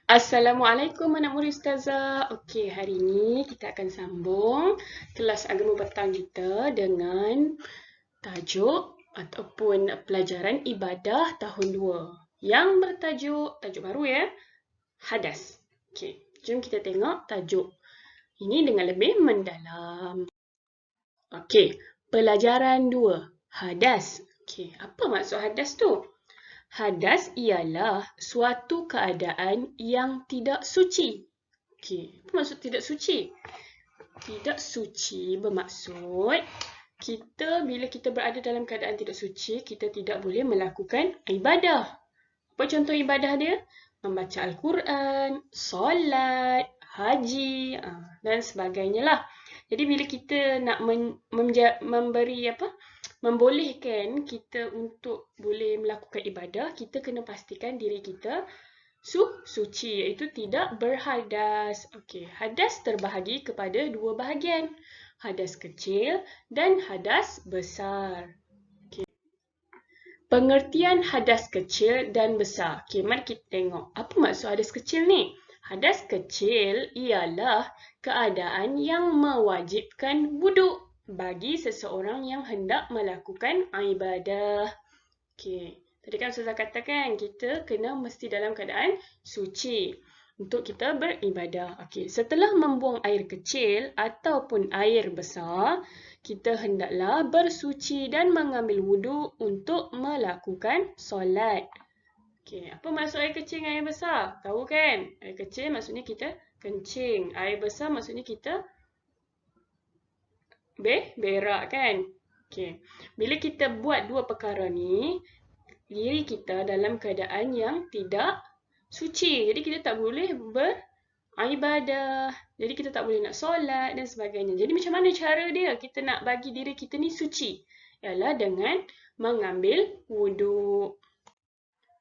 Assalamualaikum anak murid Ustazah. Okey, hari ini kita akan sambung kelas agama petang kita dengan tajuk ataupun pelajaran ibadah tahun 2 yang tajuk baru ya, hadas. Okey, jom kita tengok tajuk ini dengan lebih mendalam. Okey, pelajaran 2, hadas. Okey, apa maksud hadas tu? Hadas ialah suatu keadaan yang tidak suci. Okey, apa maksud tidak suci? Tidak suci bermaksud bila kita berada dalam keadaan tidak suci, kita tidak boleh melakukan ibadah. Apa contoh ibadah dia? Membaca Al-Quran, solat, haji dan sebagainya lah. Jadi bila kita nak membolehkan kita untuk boleh melakukan ibadah, kita kena pastikan diri kita suci, iaitu tidak berhadas. Okey, hadas terbahagi kepada dua bahagian, hadas kecil dan hadas besar. Pengertian hadas kecil dan besar. Okey, mari kita tengok. Apa maksud hadas kecil ni? Hadas kecil ialah keadaan yang mewajibkan wuduk bagi seseorang yang hendak melakukan ibadah. Okey, tadi kan Ustazah katakan kita kena mesti dalam keadaan suci untuk kita beribadah. Okey, setelah membuang air kecil ataupun air besar, kita hendaklah bersuci dan mengambil wuduk untuk melakukan solat. Okey, apa maksud air kecil dengan air besar? Tahu kan? Air kecil maksudnya kita kencing. Air besar maksudnya kita berak kan? Okey, bila kita buat dua perkara ni, diri kita dalam keadaan yang tidak suci. Jadi kita tak boleh beribadah. Jadi kita tak boleh nak solat dan sebagainya. Jadi macam mana cara dia kita nak bagi diri kita ni suci? Ialah dengan mengambil wuduk.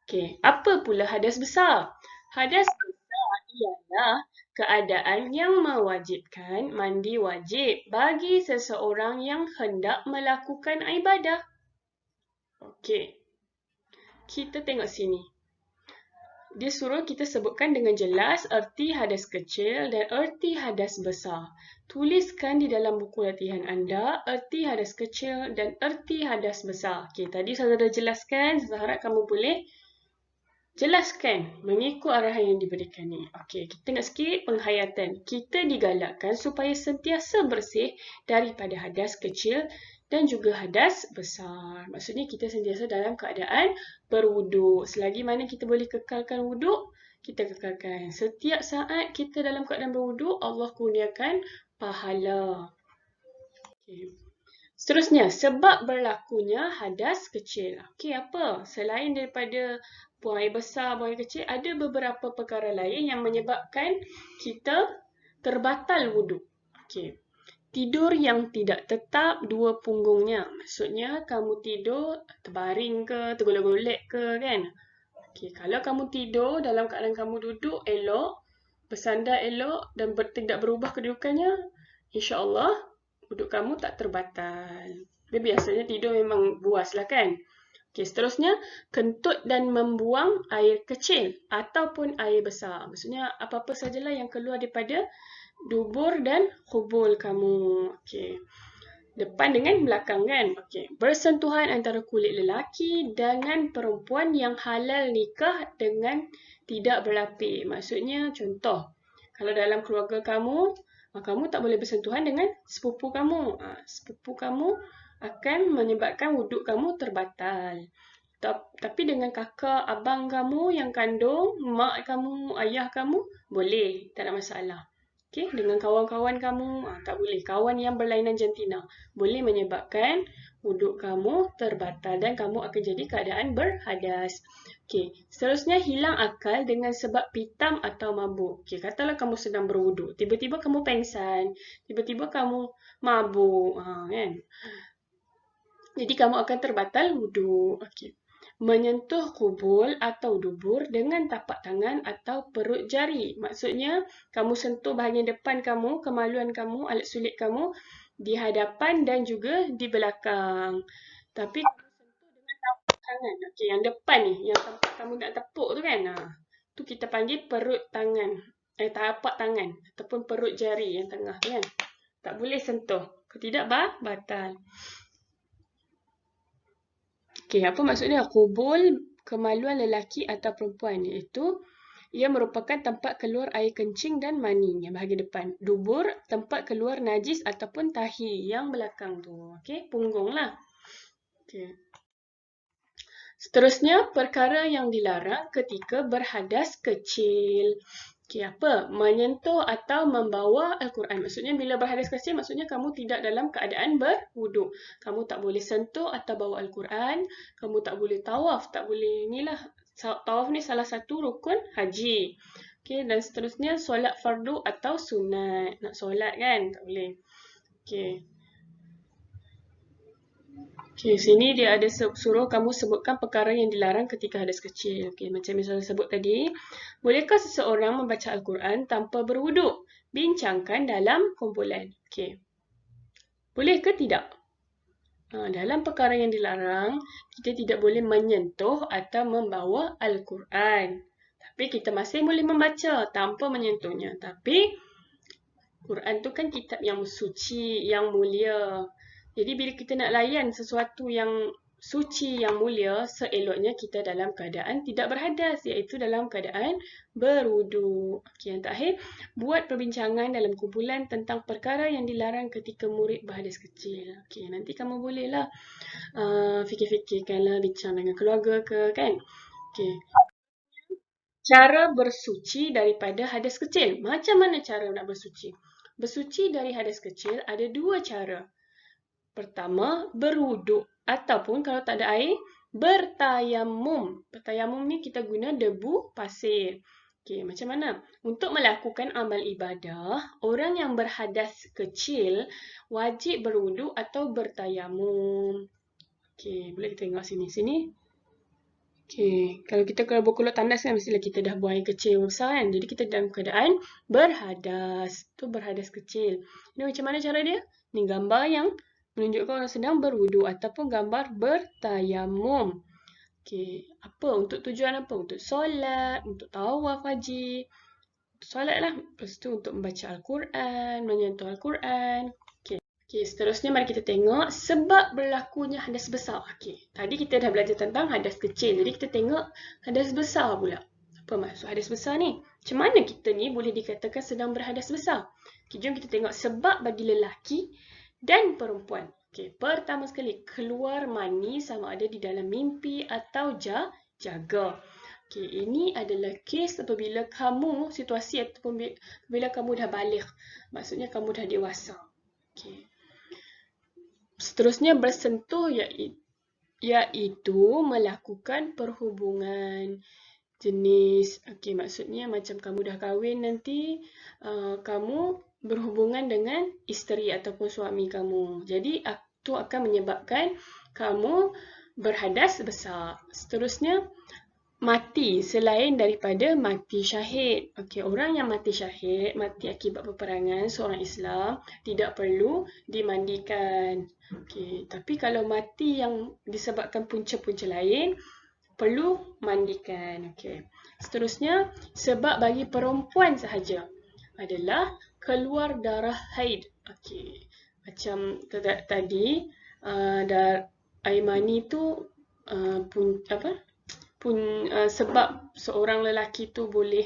Okey, apa pula hadas besar? Hadas besar ialah keadaan yang mewajibkan mandi wajib bagi seseorang yang hendak melakukan ibadah. Okey, kita tengok sini. Dia suruh kita sebutkan dengan jelas erti hadas kecil dan erti hadas besar. Tuliskan di dalam buku latihan anda erti hadas kecil dan erti hadas besar. Okey, tadi saya dah jelaskan. Saya harap kamu boleh jelaskan mengikut arahan yang diberikan ni. Okey, kita tengok sikit penghayatan. Kita digalakkan supaya sentiasa bersih daripada hadas kecil dan juga hadas besar. Maksudnya kita sentiasa dalam keadaan berwuduk. Selagi mana kita boleh kekalkan wuduk, kita kekalkan. Setiap saat kita dalam keadaan berwuduk, Allah kurniakan pahala. Okay. Seterusnya, sebab berlakunya hadas kecil. Okey, apa? Selain daripada buang air besar, buang air kecil, ada beberapa perkara lain yang menyebabkan kita terbatal wuduk. Okey. Tidur yang tidak tetap dua punggungnya. Maksudnya kamu tidur terbaring ke, tergolek-golek ke kan? Okey, kalau kamu tidur dalam keadaan kamu duduk elok, bersandar elok dan tidak berubah kedudukannya, insya-Allah wuduk kamu tak terbatal. Tapi biasanya tidur memang buas lah kan? Okey, seterusnya kentut dan membuang air kecil ataupun air besar. Maksudnya apa-apa sajalah yang keluar daripada dubur dan khubul kamu. Okey. Depan dengan belakang kan? Okey. Bersentuhan antara kulit lelaki dengan perempuan yang halal nikah dengan tidak berlapik. Maksudnya contoh, kalau dalam keluarga kamu, kamu tak boleh bersentuhan dengan sepupu kamu. Sepupu kamu akan menyebabkan wuduk kamu terbatal. Tapi dengan kakak, abang kamu yang kandung, mak kamu, ayah kamu, boleh. Tak ada masalah. Okay, dengan kawan-kawan kamu, tak boleh. Kawan yang berlainan jantina boleh menyebabkan wuduk kamu terbatal dan kamu akan jadi keadaan berhadas. Okay, seterusnya hilang akal dengan sebab pitam atau mabuk. Okay, katalah kamu sedang berwuduk, tiba-tiba kamu pengsan, tiba-tiba kamu mabuk, kan? Jadi kamu akan terbatal wuduk. Okay. Menyentuh kubul atau dubur dengan tapak tangan atau perut jari. Maksudnya, kamu sentuh bahagian depan kamu, kemaluan kamu, alat sulit kamu di hadapan dan juga di belakang. Tapi kamu sentuh dengan tapak tangan. Okey, yang depan ni, yang tempat kamu nak tepuk tu kan. Tu kita panggil perut tangan. Tapak tangan ataupun perut jari yang tengah kan. Tak boleh sentuh. Kalau tidak, batal. Okey, apa maksudnya? Kubul kemaluan lelaki atau perempuan, iaitu ia merupakan tempat keluar air kencing dan mani yang bahagian depan. Dubur, tempat keluar najis ataupun tahi yang belakang tu. Okey, punggung lah. Okey. Seterusnya, perkara yang dilarang ketika berhadas kecil. Okey, apa? Menyentuh atau membawa Al-Quran. Maksudnya bila berhadas kecil, maksudnya kamu tidak dalam keadaan berwuduk. Kamu tak boleh sentuh atau bawa Al-Quran. Kamu tak boleh tawaf, tak boleh inilah. Tawaf ni salah satu rukun haji. Okey, dan seterusnya solat fardu atau sunat. Nak solat kan? Tak boleh. Okey. Okey, sini dia ada suruh kamu sebutkan perkara yang dilarang ketika hadas kecil. Okey, macam misalnya sebut tadi, bolehkah seseorang membaca Al-Quran tanpa berwuduk? Bincangkan dalam kumpulan. Okey. Boleh ke tidak? Dalam perkara yang dilarang, kita tidak boleh menyentuh atau membawa Al-Quran. Tapi kita masih boleh membaca tanpa menyentuhnya. Tapi Quran tu kan kitab yang suci, yang mulia. Jadi bila kita nak layan sesuatu yang suci, yang mulia, seeloknya kita dalam keadaan tidak berhadas, iaitu dalam keadaan berwuduk. Okey, yang terakhir, buat perbincangan dalam kumpulan tentang perkara yang dilarang ketika murid berhadas kecil. Okey, nanti kamu bolehlah fikir-fikirkanlah, bincang dengan keluarga ke, kan? Okey. Cara bersuci daripada hadas kecil. Macam mana cara nak bersuci? Bersuci dari hadas kecil ada dua cara. Pertama, berwuduk ataupun kalau tak ada air, bertayamum. Bertayamum ni kita guna debu pasir. Okey, macam mana? Untuk melakukan amal ibadah, orang yang berhadas kecil wajib berwuduk atau bertayamum. Okey, boleh kita tengok sini. Sini. Okey, kalau berkulur tandas kan mestilah kita dah buang air kecil besar kan. Jadi kita dalam keadaan berhadas. Tu berhadas kecil. Ini macam mana cara dia? Ni gambar yang menunjukkan orang sedang berwuduk ataupun gambar bertayamum. Okey, apa? Untuk tujuan apa? Untuk solat, untuk tawaf haji. Untuk solat lah. Lepas tu untuk membaca Al-Quran, menyentuh Al-Quran. Okey, seterusnya mari kita tengok sebab berlakunya hadas besar. Okey, tadi kita dah belajar tentang hadas kecil. Jadi kita tengok hadas besar pula. Apa maksud hadas besar ni? Macam mana kita ni boleh dikatakan sedang berhadas besar? Okey, jom kita tengok sebab bagi lelaki dan perempuan. Okey, pertama sekali, keluar mani sama ada di dalam mimpi atau jaga. Okey, ini adalah kes apabila kamu, situasi ataupun bila kamu dah balik. Maksudnya kamu dah dewasa. Okey. Seterusnya bersentuh iaitu melakukan perhubungan jenis. Okey, maksudnya macam kamu dah kahwin nanti kamu berhubungan dengan isteri ataupun suami kamu. Jadi itu akan menyebabkan kamu berhadas besar. Seterusnya mati selain daripada mati syahid. Okey, orang yang mati syahid, mati akibat peperangan seorang Islam tidak perlu dimandikan. Okey, tapi kalau mati yang disebabkan punca-punca lain perlu mandikan. Okey. Seterusnya sebab bagi perempuan sahaja adalah keluar darah haid. Okey. Macam tadi air mani tu sebab seorang lelaki tu boleh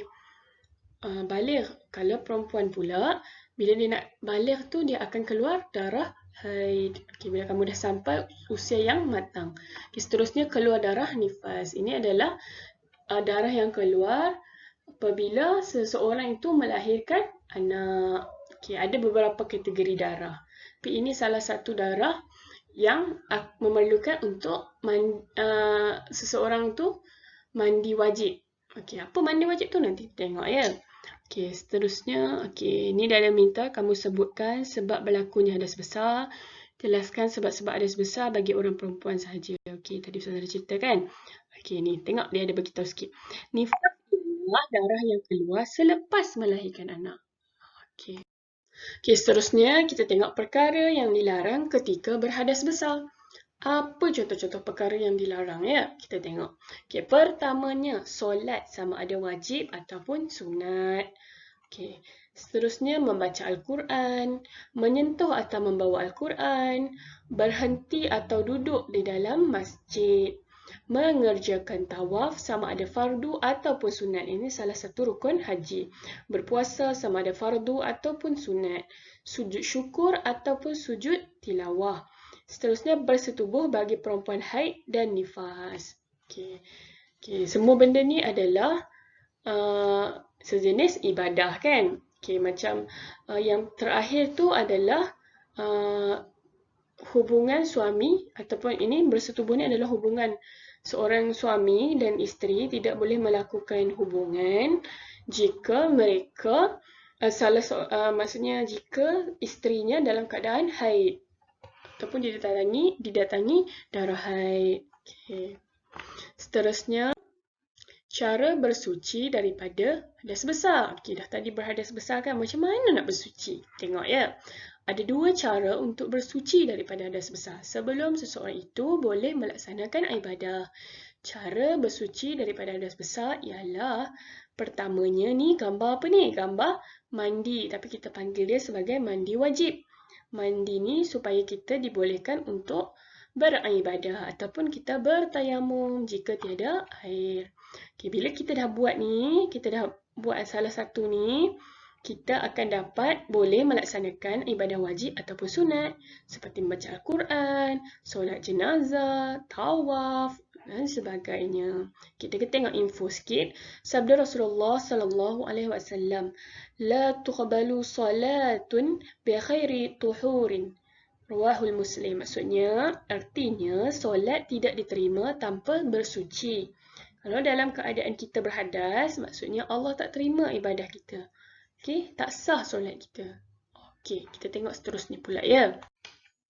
baligh. Kalau perempuan pula, bila dia nak baligh tu dia akan keluar darah haid. Okay, bila kamu dah sampai usia yang matang. Okay, seterusnya keluar darah nifas. Ini adalah darah yang keluar apabila seseorang itu melahirkan anak. Okay, ada beberapa kategori darah. Tapi ini salah satu darah yang memerlukan untuk seseorang tu mandi wajib. Okey, apa mandi wajib tu nanti tengok ya. Okey, seterusnya, okey, ni dia ada minta kamu sebutkan sebab berlakunya hadas besar. Jelaskan sebab-sebab hadas besar bagi orang perempuan sahaja. Okey, tadi Ustazah ada cerita kan. Okey, ni tengok dia ada beritahu sikit. Nifas adalah darah yang keluar selepas melahirkan anak. Okey. Okey, seterusnya kita tengok perkara yang dilarang ketika berhadas besar. Apa contoh-contoh perkara yang dilarang ya? Kita tengok. Okey, pertamanya, solat sama ada wajib ataupun sunat. Okey. Seterusnya membaca Al-Quran, menyentuh atau membawa Al-Quran, berhenti atau duduk di dalam masjid, mengerjakan tawaf sama ada fardu ataupun sunat. Ini salah satu rukun haji. Berpuasa sama ada fardu ataupun sunat. Sujud syukur ataupun sujud tilawah. Seterusnya bersetubuh bagi perempuan haid dan nifas. Okey. Okey, semua benda ni adalah sejenis ibadah kan. Okey, macam yang terakhir tu adalah hubungan suami ataupun ini bersetubuh ni adalah hubungan seorang suami dan isteri tidak boleh melakukan hubungan jika mereka maksudnya jika isterinya dalam keadaan haid ataupun didatangi darah haid. Okey. Seterusnya, cara bersuci daripada hadas besar. Okey, dah tadi berhadas besar kan, macam mana nak bersuci? Tengok ya. Ada dua cara untuk bersuci daripada hadas besar. Sebelum seseorang itu boleh melaksanakan ibadah. Cara bersuci daripada hadas besar ialah pertamanya ni gambar apa ni? Gambar mandi. Tapi kita panggil dia sebagai mandi wajib. Mandi ni supaya kita dibolehkan untuk beribadah ataupun kita bertayamum jika tiada air. Okay, bila kita dah buat ni, kita dah buat salah satu ni, kita akan dapat boleh melaksanakan ibadah wajib ataupun sunat seperti membaca Al-Quran, solat jenazah, tawaf dan sebagainya. Kita tengok info sikit. Sabda Rasulullah sallallahu alaihi wasallam, "La tuqbalu salatun bi khairi tuhurin." Rawahul Muslim. Maksudnya, artinya solat tidak diterima tanpa bersuci. Kalau dalam keadaan kita berhadas, maksudnya Allah tak terima ibadah kita. Okey, tak sah solat kita. Okey, kita tengok seterusnya pula ya.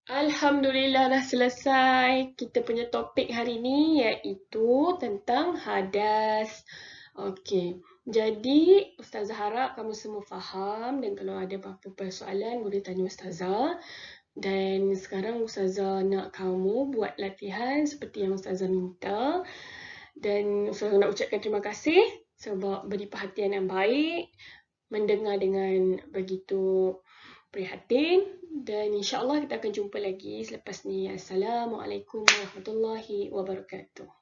Alhamdulillah dah selesai kita punya topik hari ni iaitu tentang hadas. Okey, jadi Ustazah harap kamu semua faham dan kalau ada apa-apa persoalan boleh tanya Ustazah. Dan sekarang Ustazah nak kamu buat latihan seperti yang Ustazah minta. Dan Ustazah nak ucapkan terima kasih sebab beri perhatian yang baik, mendengar dengan begitu prihatin. Dan insyaAllah kita akan jumpa lagi selepas ni. Assalamualaikum warahmatullahi wabarakatuh.